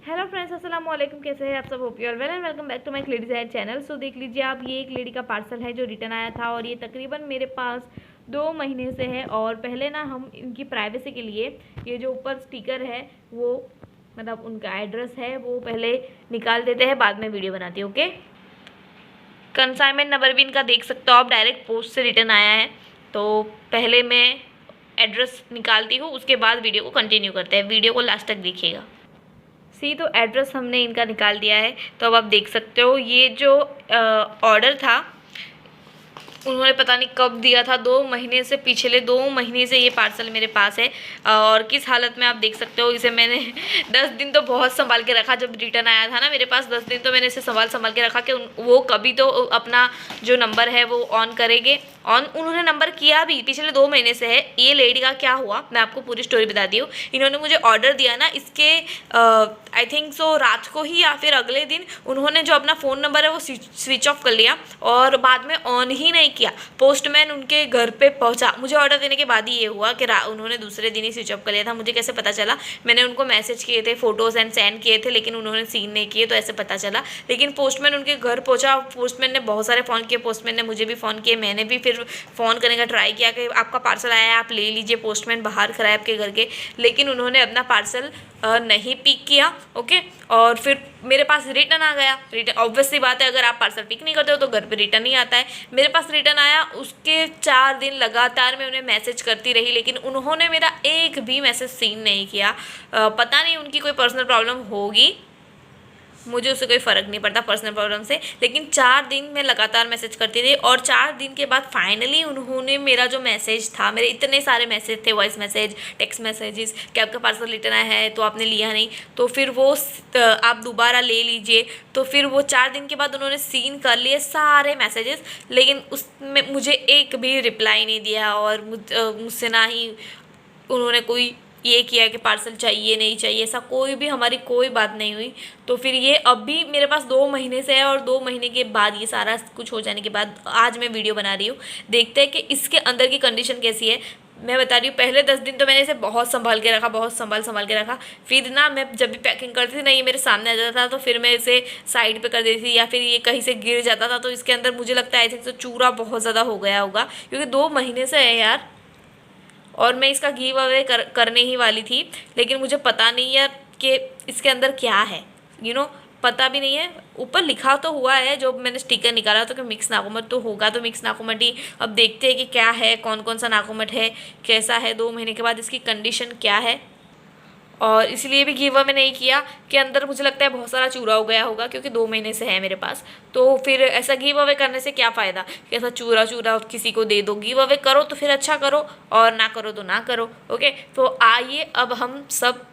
Hello friends, अस्सलाम वालेकुम। कैसे हैं आप सब? Hope you are well and welcome back to my ladies hair channel. So देख लीजिए आप, ये एक लेडी का पार्सल है जो रिटर्न आया था और ये तकरीबन मेरे पास 2 महीने से है। और पहले ना हम इनकी प्राइवेसी के लिए ये जो ऊपर स्टिकर है वो मतलब उनका एड्रेस है वो पहले निकाल देते हैं, बाद में वीडियो बनाती हूँ। ओके, कंसाइनमेंट नंबर भी इनका देख सकते हो आप, डायरेक्ट पोस्ट से रिटर्न आया है। तो पहले मैं एड्रेस निकालती हूँ, उसके बाद वीडियो को कंटिन्यू करते हैं। वीडियो को लास्ट तक देखिएगा। तो एड्रेस हमने इनका निकाल दिया है। तो अब आप देख सकते हो ये जो ऑर्डर था उन्होंने पता नहीं कब दिया था, 2 महीने से, पिछले 2 महीने से ये पार्सल मेरे पास है। और किस हालत में आप देख सकते हो। इसे मैंने 10 दिन तो बहुत संभाल के रखा। जब रिटर्न आया था ना मेरे पास 10 दिन, तो मैंने इसे संभाल के रखा कि वो कभी तो अपना जो नंबर है वो ऑन करेंगे। ऑन उन्होंने नंबर किया भी, पिछले 2 महीने से है। ये लेडी का क्या हुआ मैं आपको पूरी स्टोरी बताती हूँ। इन्होंने मुझे ऑर्डर दिया ना, इसके आई थिंक सो रात को ही या फिर अगले दिन उन्होंने जो अपना फ़ोन नंबर है वो स्विच ऑफ कर लिया और बाद में ऑन ही नहीं किया। पोस्टमैन उनके घर पे पहुंचा। मुझे ऑर्डर देने के बाद ही ये हुआ कि उन्होंने दूसरे दिन ही स्विच ऑफ कर लिया था। मुझे कैसे पता चला? मैंने उनको मैसेज किए थे, फोटोज़ एंड सेंड किए थे, लेकिन उन्होंने सीन नहीं किए, तो ऐसे पता चला। लेकिन पोस्टमैन उनके घर पहुंचा। पोस्टमैन ने बहुत सारे फ़ोन किए, पोस्टमैन ने मुझे भी फ़ोन किए, मैंने भी फिर फ़ोन करने का ट्राई किया कि आपका पार्सल आया है, आप ले लीजिए। पोस्टमैन बाहर खड़ा है आपके घर के, लेकिन उन्होंने अपना पार्सल नहीं पिक किया। ओके, और फिर मेरे पास रिटर्न आ गया। रिटर्न ऑब्वियस सी बात है, अगर आप पार्सल पिक नहीं करते हो तो घर पे रिटर्न ही आता है। मेरे पास रिटर्न आया, उसके 4 दिन लगातार मैं उन्हें मैसेज करती रही, लेकिन उन्होंने मेरा एक भी मैसेज सीन नहीं किया। पता नहीं उनकी कोई पर्सनल प्रॉब्लम होगी, मुझे उससे कोई फ़र्क नहीं पड़ता पर्सनल प्रॉब्लम से। लेकिन 4 दिन मैं लगातार मैसेज करती रही और 4 दिन के बाद फाइनली उन्होंने मेरा जो मैसेज था, मेरे इतने सारे मैसेज थे, वॉइस मैसेज, टेक्स्ट मैसेजेस कि आपका पार्सल रिटर्न आया है तो आपने लिया नहीं, तो फिर वो आप दोबारा ले लीजिए। तो फिर वो 4 दिन के बाद उन्होंने सीन कर लिए सारे मैसेजेस, लेकिन उसमें मुझे एक भी रिप्लाई नहीं दिया और मुझसे ना ही उन्होंने कोई ये किया कि पार्सल चाहिए नहीं चाहिए, ऐसा कोई भी हमारी कोई बात नहीं हुई। तो फिर ये अब भी मेरे पास 2 महीने से है और 2 महीने के बाद ये सारा कुछ हो जाने के बाद आज मैं वीडियो बना रही हूँ। देखते हैं कि इसके अंदर की कंडीशन कैसी है। मैं बता रही हूँ, पहले 10 दिन तो मैंने इसे बहुत संभाल के रखा, बहुत संभाल के रखा। फिर ना मैं जब भी पैकिंग करती थी ना, ये मेरे सामने आ जाता था, तो फिर मैं इसे साइड पे कर देती थी, या फिर ये कहीं से गिर जाता था। तो इसके अंदर मुझे लगता है आई थिंक तो चूरा बहुत ज़्यादा हो गया होगा, क्योंकि 2 महीने से है यार। और मैं इसका गिव अवे करने ही वाली थी, लेकिन मुझे पता नहीं है कि इसके अंदर क्या है, पता भी नहीं है। ऊपर लिखा तो हुआ है, जो मैंने स्टिकर निकाला तो कि मिक्स नाकुमट तो होगा, तो मिक्स नाकुमट ही। अब देखते हैं कि क्या है, कौन कौन सा नाकुमट है, कैसा है, 2 महीने के बाद इसकी कंडीशन क्या है। और इसलिए भी गिव अवे नहीं किया कि अंदर मुझे लगता है बहुत सारा चूरा हो गया होगा, क्योंकि 2 महीने से है मेरे पास। तो फिर ऐसा गिव अवे करने से क्या फ़ायदा कि ऐसा चूरा किसी को दे दो। गिव अवे करो तो फिर अच्छा करो, और ना करो तो ना करो। ओके, तो आइए अब हम सब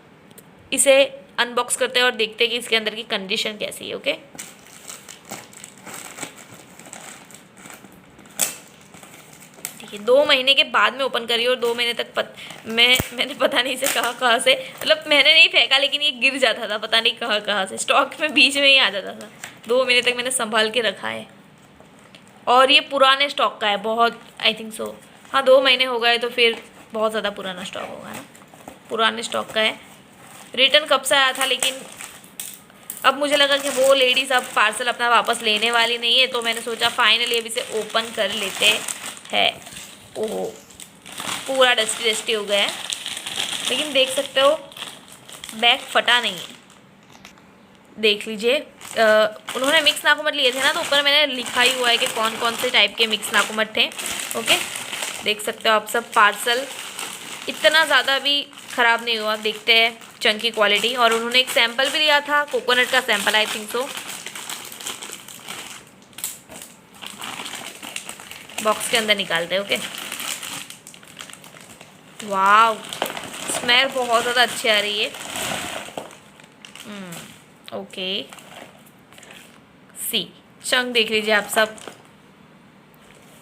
इसे अनबॉक्स करते हैं और देखते हैं कि इसके अंदर की कंडीशन कैसी है। ओके, ठीक है। 2 महीने के बाद में ओपन करी और 2 महीने तक मैंने पता नहीं इसे कहाँ से, मतलब मैंने नहीं फेंका, लेकिन ये गिर जाता था पता नहीं कहाँ से, स्टॉक में बीच में ही आ जाता था। 2 महीने तक मैंने संभाल के रखा है और ये पुराने स्टॉक का है बहुत, आई थिंक सो। हाँ, 2 महीने हो गए तो फिर बहुत ज़्यादा पुराना स्टॉक होगा ना, पुराने स्टॉक का है। रिटर्न कब से आया था, लेकिन अब मुझे लगा कि वो लेडीज़ अब पार्सल अपना वापस लेने वाली नहीं है, तो मैंने सोचा फाइनली अब इसे ओपन कर लेते हैं। ओहो, पूरा डस्टी हो गया है, लेकिन देख सकते हो बैग फटा नहीं है। देख लीजिए, उन्होंने मिक्स नाकुमट लिए थे ना, तो ऊपर मैंने लिखा ही हुआ है कि कौन कौन से टाइप के मिक्स नाकुमट थे। ओके, देख सकते हो आप सब। पार्सल इतना ज़्यादा भी ख़राब नहीं हुआ। देखते हैं चंक की क्वालिटी। और उन्होंने एक सैंपल भी लिया था, कोकोनट का sample I think so. Box के अंदर निकालते हैं। ओके, वाव, स्मेल बहुत ज़्यादा अच्छी आ रही है। ओके, सी चंक देख लीजिए आप सब।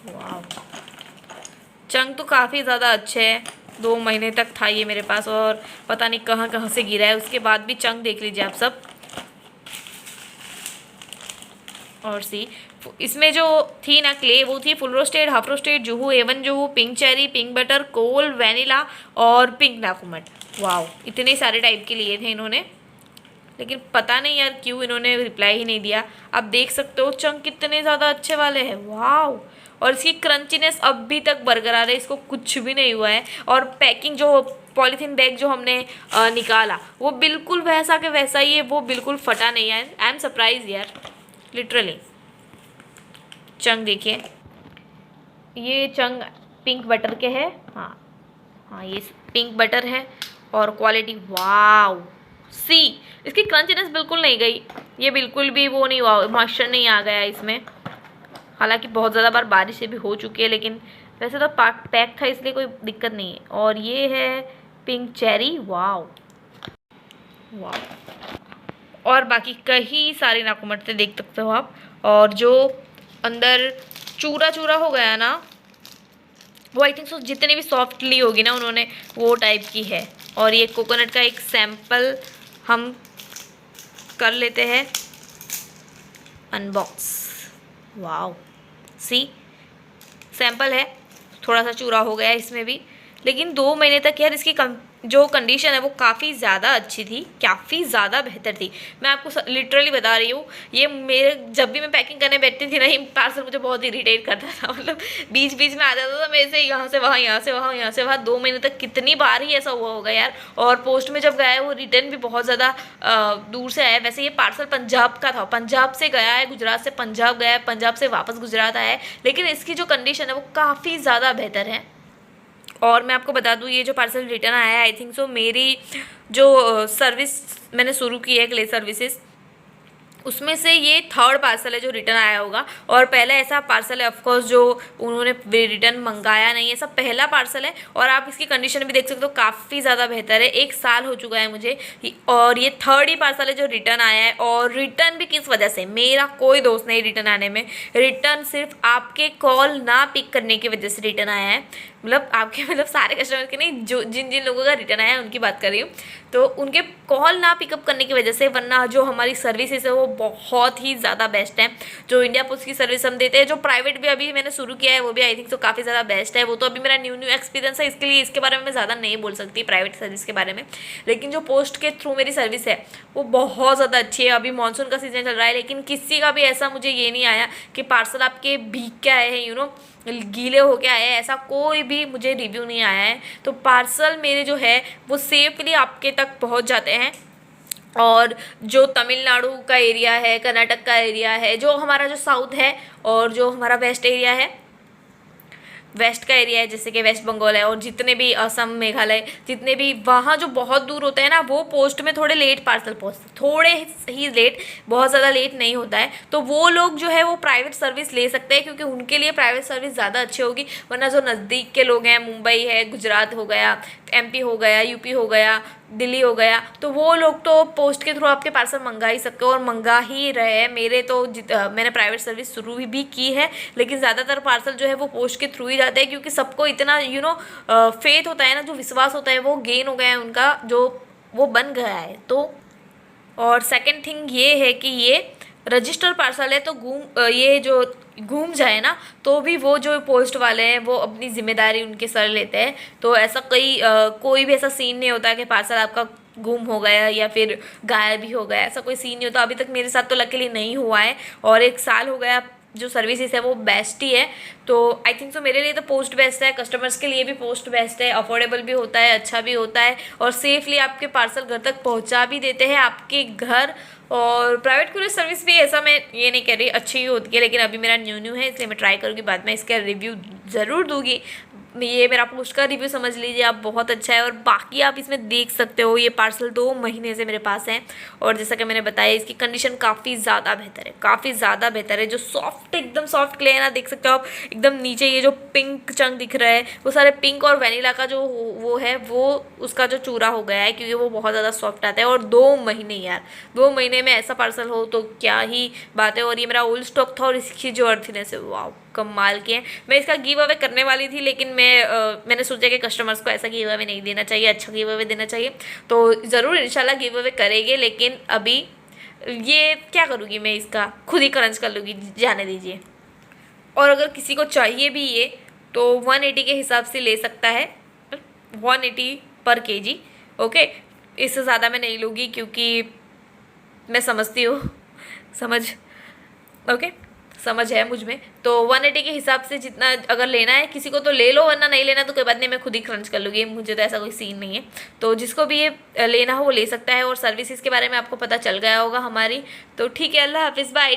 वाव, चंक तो काफ़ी ज़्यादा अच्छे है। 2 महीने तक था ये मेरे पास और पता नहीं कहाँ से गिरा है, उसके बाद भी चंक देख लीजिए आप सब। और सी इसमें जो थी ना क्ले, वो थी full roasted, half roasted, Juhu, Avon Juhu, pink cherry, pink butter, coal, vanilla और पिंक नाकुमट। वाओ, इतने सारे टाइप के लिए थे इन्होंने। लेकिन पता नहीं यार क्यों इन्होंने रिप्लाई ही नहीं दिया। आप देख सकते हो चंक कितने ज़्यादा अच्छे वाले हैं, वाह। और इसकी क्रंचीनेस अभी तक बरकरार है, इसको कुछ भी नहीं हुआ है। और पैकिंग जो पॉलीथीन बैग जो हमने निकाला वो बिल्कुल वैसा के वैसा ही है, वो बिल्कुल फटा नहीं है। आई एम सरप्राइज यार लिटरली। चंक देखिए, ये चंक पिंक बटर के है, हाँ हाँ ये पिंक बटर है। और क्वालिटी वाव सी, इसकी क्रंचीनेस बिल्कुल नहीं गई, ये बिल्कुल भी वो नहीं हुआ, मॉइस्चर नहीं आ गया इसमें। हालांकि बहुत ज़्यादा बार बारिश से भी हो चुकी है, लेकिन वैसे तो पैक था इसलिए कोई दिक्कत नहीं है। और ये है पिंक चेरी, वाव वाव। और बाकी कई सारी नाकुमटते देख सकते हो आप। और जो अंदर चूरा चूरा हो गया ना, वो आई थिंक सो जितनी भी सॉफ्टली होगी ना उन्होंने वो टाइप की है। और ये कोकोनट का एक सैंपल हम कर लेते हैं अनबॉक्स। वाओ सी, सैंपल है, थोड़ा सा चूरा हो गया इसमें भी, लेकिन 2 महीने तक यार इसकी जो कंडीशन है वो काफ़ी ज़्यादा अच्छी थी, काफ़ी ज़्यादा बेहतर थी। मैं आपको लिटरली बता रही हूँ, ये मेरे जब भी मैं पैकिंग करने बैठती थी ना, ये पार्सल मुझे बहुत इरिटेट करता था। मतलब बीच बीच में आ जाता था मेरे से, यहाँ से वहाँ, यहाँ से वहाँ, यहाँ से वहाँ। 2 महीने तक कितनी बार ही ऐसा हुआ होगा यार। और पोस्ट में जब गया है वो रिटर्न भी बहुत ज़्यादा दूर से आया। वैसे ये पार्सल पंजाब का था, पंजाब से गया है, गुजरात से पंजाब गया है, पंजाब से वापस गुजरात आया है, लेकिन इसकी जो कंडीशन है वो काफ़ी ज़्यादा बेहतर है। और मैं आपको बता दूँ, ये जो पार्सल रिटर्न आया है, आई थिंक सो मेरी जो सर्विस मैंने शुरू की है क्ले सर्विसेज, उसमें से ये 3rd पार्सल है जो रिटर्न आया होगा। और पहले ऐसा पार्सल है ऑफकोर्स जो उन्होंने रिटर्न मंगाया नहीं है, सब पहला पार्सल है। और आप इसकी कंडीशन भी देख सकते हो, काफ़ी ज़्यादा बेहतर है, 1 साल हो चुका है मुझे। और ये 3rd ही पार्सल है जो रिटर्न आया है। और रिटर्न भी किस वजह से, मेरा कोई दोस्त नहीं रिटर्न आने में, रिटर्न सिर्फ आपके कॉल ना पिक करने की वजह से रिटर्न आया है। मतलब आपके मतलब सारे कस्टमर के नहीं, जो जिन जिन लोगों का रिटर्न आया है उनकी बात कर रही हूँ, तो उनके कॉल ना पिकअप करने की वजह से। वरना जो हमारी सर्विसेज है वो बहुत ही ज़्यादा बेस्ट है। जो इंडिया पोस्ट की सर्विस हम देते हैं, जो प्राइवेट भी अभी मैंने शुरू किया है वो भी आई थिंक तो काफ़ी ज़्यादा बेस्ट है। वो तो अभी मेरा न्यू एक्सपीरियंस है, इसके लिए इसके बारे में मैं ज़्यादा नहीं बोल सकती प्राइवेट सर्विस के बारे में। लेकिन जो पोस्ट के थ्रू मेरी सर्विस है वो बहुत ज़्यादा अच्छी है। अभी मानसून का सीज़न चल रहा है, लेकिन किसी का भी ऐसा मुझे ये नहीं आया कि पार्सल आपके भीग के आए हैं, गीले होके आए हैं, ऐसा कोई भी मुझे रिव्यू नहीं आया है। तो पार्सल मेरे जो है वो सेफली आपके तक पहुंच जाते हैं। और जो तमिलनाडु का एरिया है, कर्नाटक का एरिया है, जो हमारा जो साउथ है, और जो हमारा वेस्ट एरिया है, वेस्ट का एरिया है, जैसे कि वेस्ट बंगाल है, और जितने भी असम, मेघालय, जितने भी वहाँ जो बहुत दूर होते हैं ना, वो पोस्ट में थोड़े लेट पार्सल पहुँचते, थोड़े ही लेट, बहुत ज़्यादा लेट नहीं होता है। तो वो लोग जो है वो प्राइवेट सर्विस ले सकते हैं, क्योंकि उनके लिए प्राइवेट सर्विस ज़्यादा अच्छी होगी। वरना जो नज़दीक के लोग हैं, मुंबई है, गुजरात हो गया, MP हो गया, UP हो गया, दिल्ली हो गया, तो वो लोग तो पोस्ट के थ्रू आपके पार्सल मंगा ही सकते हो, और मंगा ही रहे हैं। मेरे तो मैंने प्राइवेट सर्विस शुरू भी की है, लेकिन ज़्यादातर पार्सल जो है वो पोस्ट के थ्रू ही जाते हैं, क्योंकि सबको इतना फेथ होता है ना, जो विश्वास होता है वो गेन हो गया है उनका, जो वो बन गया है। तो और सेकंड थिंग ये है कि ये रजिस्टर पार्सल है, तो ये जो घूम जाए ना, तो भी वो जो पोस्ट वाले हैं वो अपनी जिम्मेदारी उनके सर लेते हैं। तो ऐसा कोई भी ऐसा सीन नहीं होता कि पार्सल आपका गुम हो गया या फिर गायब भी हो गया, ऐसा कोई सीन नहीं होता। अभी तक मेरे साथ तो लकीली नहीं हुआ है, और 1 साल हो गया। जो सर्विसेज है वो बेस्ट ही है। तो आई थिंक सो मेरे लिए तो पोस्ट बेस्ट है, कस्टमर्स के लिए भी पोस्ट बेस्ट है, अफोर्डेबल भी होता है, अच्छा भी होता है, और सेफली आपके पार्सल घर तक पहुंचा भी देते हैं आपके घर। और प्राइवेट कुरियर सर्विस भी, ऐसा मैं ये नहीं कह रही अच्छी ही होती है, लेकिन अभी मेरा न्यू है, इसलिए मैं ट्राई करूँगी, बाद में इसका रिव्यू ज़रूर दूँगी। ये मेरा पोस्ट का रिव्यू समझ लीजिए आप, बहुत अच्छा है। और बाकी आप इसमें देख सकते हो, ये पार्सल 2 महीने से मेरे पास है, और जैसा कि मैंने बताया इसकी कंडीशन काफ़ी ज़्यादा बेहतर है, काफ़ी ज़्यादा बेहतर है। जो सॉफ्ट, एकदम सॉफ्ट क्ले है ना, देख सकते हो आप, एकदम नीचे ये जो पिंक चंक दिख रहा है वो सारे पिंक, और वैनिला का जो वो है वो उसका जो चूरा हो गया है, क्योंकि वो बहुत ज़्यादा सॉफ्ट आता है। और 2 महीने यार, 2 महीने में ऐसा पार्सल हो तो क्या ही बात है। और ये मेरा ओल्ड स्टॉक था, और इसकी जो अर्थीनेस है वाह कमाल के हैं। मैं इसका गिव अवे करने वाली थी, लेकिन मैंने सोचा कि कस्टमर्स को ऐसा गिव अवे नहीं देना चाहिए, अच्छा गिव अवे देना चाहिए। तो ज़रूर इंशाल्लाह गिव अवे करेंगे, लेकिन अभी ये क्या करूँगी मैं, इसका खुद ही क्रंच कर लूँगी, जाने दीजिए। और अगर किसी को चाहिए भी ये, तो 180 के हिसाब से ले सकता है, 180 पर kg। ओके, इससे ज़्यादा मैं नहीं लूँगी, क्योंकि मैं समझती हूँ, ओके, समझ है मुझ में। तो 180 के हिसाब से जितना अगर लेना है किसी को तो ले लो, वरना नहीं लेना तो कोई बात नहीं, मैं खुद ही क्रंच कर लूँगी, मुझे तो ऐसा कोई सीन नहीं है। तो जिसको भी ये लेना हो वो ले सकता है। और सर्विसेज के बारे में आपको पता चल गया होगा हमारी। तो ठीक है, अल्लाह हाफिज़, बाय।